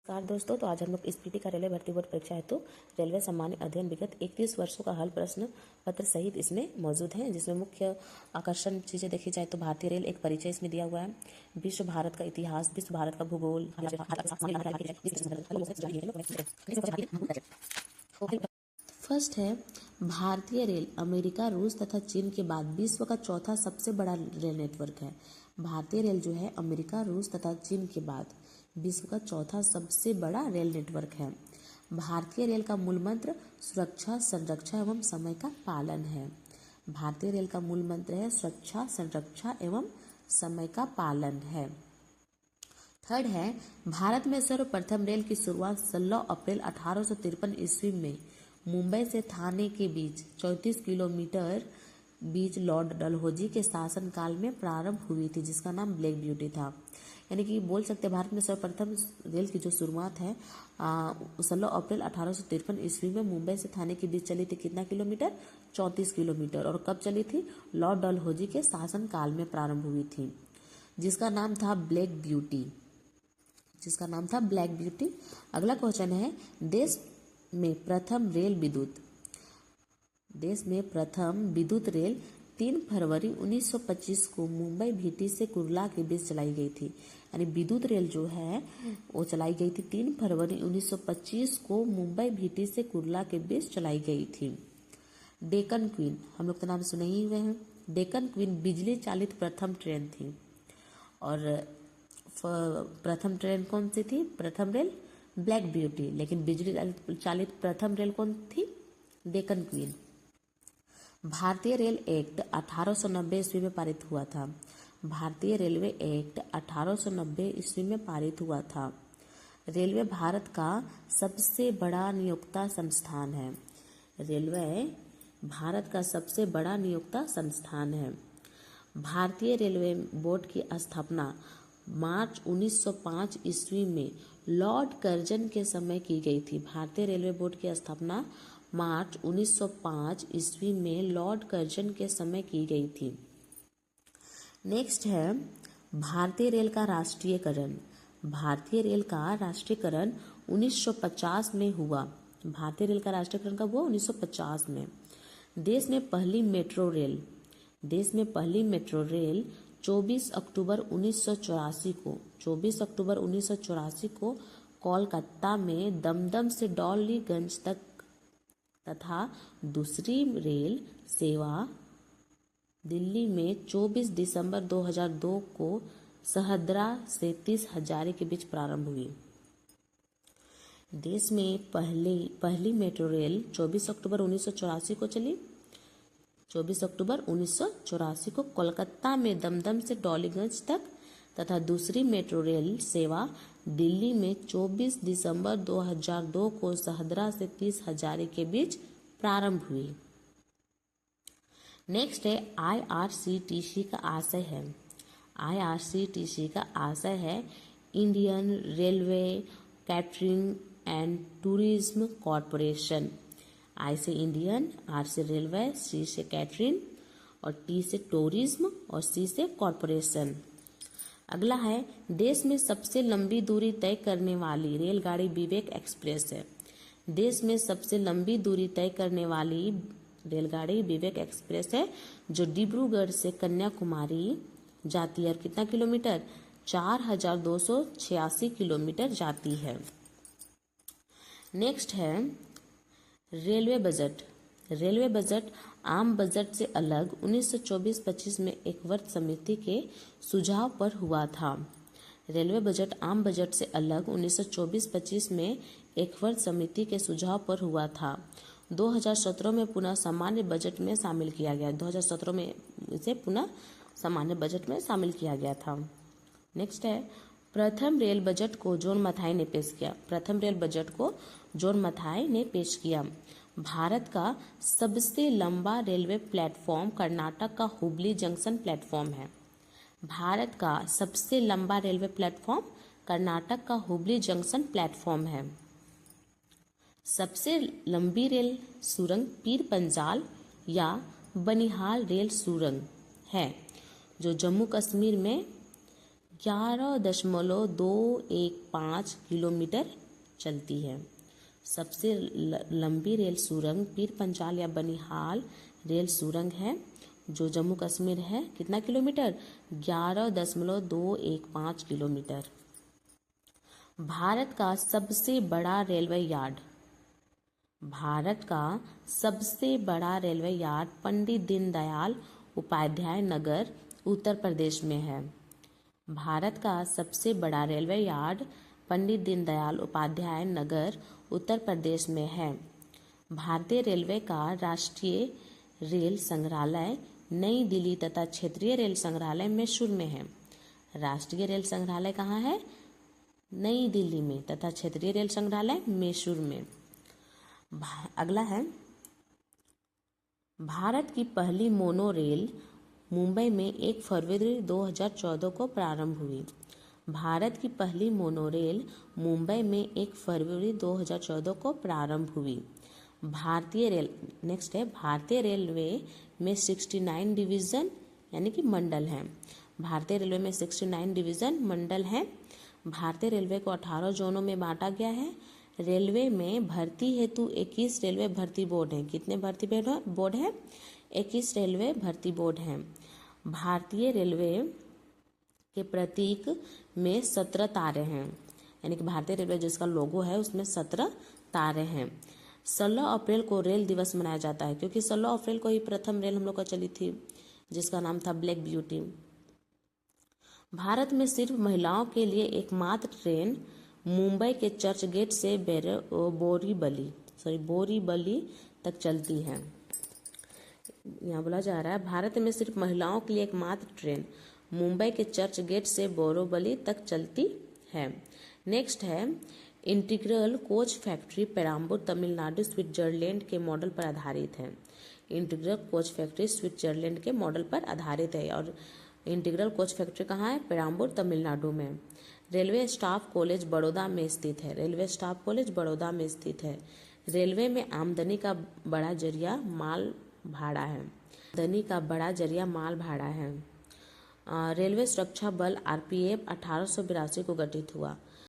नमस्कार दोस्तों, तो आज हम लोग स्पीटी का रेलवे भर्ती बोर्ड परीक्षा हेतु रेलवे सामान्य अध्ययन विगत 31 वर्षों का हल प्रश्न पत्र सहित इसमें मौजूद हैं, जिसमें मुख्य आकर्षण चीजें देखी जाए तो भारतीय रेल एक परिचय इसमें दिया हुआ है, विश्व भारत का इतिहास, विश्व भारत का भूगोल। फर्स्ट है भारतीय रेल अमेरिका, रूस तथा चीन के बाद विश्व का चौथा सबसे बड़ा रेल नेटवर्क है। भारतीय रेल जो है अमेरिका, रूस तथा चीन के बाद विश्व का चौथा सबसे बड़ा रेल नेटवर्क है। भारतीय रेल का मूल मंत्र सुरक्षा, संरक्षा एवं समय का पालन है। भारतीय रेल का मूल मंत्र है सुरक्षा, संरक्षा एवं समय का पालन है। थर्ड है भारत में सर्वप्रथम रेल की शुरुआत 16 अप्रैल 1853 ईस्वी में मुंबई से थाने के बीच 34 किलोमीटर बीच लॉर्ड डलहौजी के शासन काल में प्रारंभ हुई थी, जिसका नाम ब्लैक ब्यूटी था। यानी कि बोल सकते हैं भारत में सर्वप्रथम रेल की जो शुरुआत है 16 अप्रैल 1853 ईस्वी में मुंबई से थाने के बीच चली थी। कितना किलोमीटर? 34 किलोमीटर। और कब चली थी? लॉर्ड डलहौजी के शासन काल में प्रारंभ हुई थी, जिसका नाम था ब्लैक ब्यूटी। अगला क्वेश्चन है देश में प्रथम विद्युत रेल 3 फरवरी 1925 को मुंबई भीटी से कुर्ला के बीच चलाई गई थी। यानी विद्युत रेल जो है वो चलाई गई थी 3 फरवरी 1925 को मुंबई भीटी से कुर्ला के बीच चलाई गई थी। डेक्कन क्वीन, हम लोग तो नाम सुने ही हुए हैं। डेक्कन क्वीन बिजली चालित प्रथम ट्रेन थी। और प्रथम ट्रेन कौन सी थी? प्रथम रेल ब्लैक ब्यूटी। लेकिन बिजली चालित प्रथम रेल कौन थी? डेक्कन क्वीन। भारतीय रेल एक्ट 1890 ईस्वी में पारित हुआ था। भारतीय रेलवे एक्ट 1890 ईस्वी में पारित हुआ था। रेलवे भारत का सबसे बड़ा नियोक्ता संस्थान है। रेलवे भारत का सबसे बड़ा नियोक्ता संस्थान है। भारतीय रेलवे बोर्ड की स्थापना मार्च 1905 ईस्वी में लॉर्ड कर्जन के समय की गई थी। भारतीय रेलवे बोर्ड की स्थापना मार्च 1905 ईस्वी में लॉर्ड कर्जन के समय की गई थी। नेक्स्ट है भारतीय रेल का राष्ट्रीयकरण। भारतीय रेल का राष्ट्रीयकरण 1950 में हुआ। भारतीय रेल का राष्ट्रीयकरण कब हुआ? 1950 में। देश में पहली मेट्रो रेल 24 अक्टूबर 1984 को कोलकाता में दमदम से डॉलीगंज तक तथा दूसरी रेल सेवा दिल्ली में 24 दिसंबर 2002 को सहदरा से 30 हजारी के बीच प्रारंभ हुई। देश में पहली मेट्रो रेल 24 अक्टूबर 1984 को चली। 24 अक्टूबर 1984 को कोलकाता में दमदम से डॉलीगंज तक तथा दूसरी मेट्रो रेल सेवा दिल्ली में 24 दिसंबर 2002 को सहदरा से 30 हजारी के बीच प्रारंभ हुई। नेक्स्ट है IRCTC का आशय है Indian railway catering and tourism corporation. I से इंडियन, आर से रेलवे, सी से कैटरिंग और टी से टूरिज्म और सी से कॉरपोरेशन। अगला है देश में सबसे लंबी दूरी तय करने वाली रेलगाड़ी विवेक एक्सप्रेस है। देश में सबसे लंबी दूरी तय करने वाली रेलगाड़ी विवेक एक्सप्रेस है, जो डिब्रूगढ़ से कन्याकुमारी जाती है। और कितना किलोमीटर? 4286 किलोमीटर जाती है। नेक्स्ट है रेलवे बजट आम बजट से अलग 1924-25 में एक वर्ग समिति के सुझाव पर हुआ था। रेलवे बजट आम बजट से अलग 1924-25 में एक वर्ग समिति के सुझाव पर हुआ था। 2017 में पुनः सामान्य बजट में शामिल किया गया। 2017 में इसे पुनः सामान्य बजट में शामिल किया गया था। नेक्स्ट है प्रथम रेल बजट को जॉन मथाई ने पेश किया। भारत का सबसे लंबा रेलवे प्लेटफॉर्म कर्नाटक का हुबली जंक्शन प्लेटफॉर्म है। भारत का सबसे लंबा रेलवे प्लेटफॉर्म कर्नाटक का हुबली जंक्शन प्लेटफॉर्म है। सबसे लंबी रेल सुरंग पीर पंजाल या बनिहाल रेल सुरंग है, जो जम्मू कश्मीर में 11.215 किलोमीटर चलती है। सबसे लंबी रेल सुरंग पीर पंजाल या बनिहाल रेल सुरंग है जो जम्मू कश्मीर है। कितना किलोमीटर? 11.215 किलोमीटर। भारत का सबसे बड़ा रेलवे यार्ड। भारत का सबसे बड़ा रेलवे यार्ड पंडित दीनदयाल उपाध्याय नगर उत्तर प्रदेश में है। भारत का सबसे बड़ा रेलवे यार्ड पंडित दीनदयाल उपाध्याय नगर उत्तर प्रदेश में है। भारतीय रेलवे का राष्ट्रीय रेल संग्रहालय नई दिल्ली तथा क्षेत्रीय रेल संग्रहालय मैसूर में है। राष्ट्रीय रेल संग्रहालय कहाँ है? नई दिल्ली में तथा क्षेत्रीय रेल संग्रहालय मैसूर में। अगला है, भारत की पहली मोनो रेल मुंबई में 1 फरवरी 2014 को प्रारंभ हुई। भारत की पहली मोनोरेल मुंबई में 1 फरवरी 2014 को प्रारंभ हुई। भारतीय रेलवे में 69 डिवीज़न यानी कि मंडल हैं। भारतीय रेलवे में 69 डिवीज़न मंडल हैं। भारतीय रेलवे को 18 जोनों में बांटा गया है। रेलवे में भर्ती हेतु 21 रेलवे भर्ती बोर्ड हैं। कितने भर्ती बोर्ड हैं? 21 रेलवे भर्ती बोर्ड हैं। भारतीय रेलवे के प्रतीक में 17 तारे हैं, यानी कि भारतीय रेलवे जिसका लोगो है उसमें 17 तारे हैं। 16 अप्रैल को रेल दिवस मनाया जाता है क्योंकि 16 अप्रैल को ही प्रथम रेल हम लोग का चली थी जिसका नाम था ब्लैक ब्यूटी। भारत में सिर्फ महिलाओं के लिए एकमात्र ट्रेन मुंबई के चर्च गेट से बोरीवली तक चलती है। यहाँ बोला जा रहा है भारत में सिर्फ महिलाओं के लिए एकमात्र ट्रेन मुंबई के चर्च गेट से बोरीवली तक चलती है। नेक्स्ट है, integral coach factory Perambur Tamil Nadu Switzerland के मॉडल पर आधारित है। इंटीग्रल कोच फैक्ट्री स्विट्जरलैंड के मॉडल पर आधारित है और इंटीग्रल कोच फैक्ट्री कहाँ है? पेराम्बूर तमिलनाडु में। रेलवे स्टाफ कॉलेज बड़ौदा में स्थित है। रेलवे स्टाफ कॉलेज बड़ौदा में स्थित है। रेलवे में आमदनी का बड़ा जरिया माल भाड़ा है। रेलवे सुरक्षा बल आरपीएफ 1882 को गठित हुआ।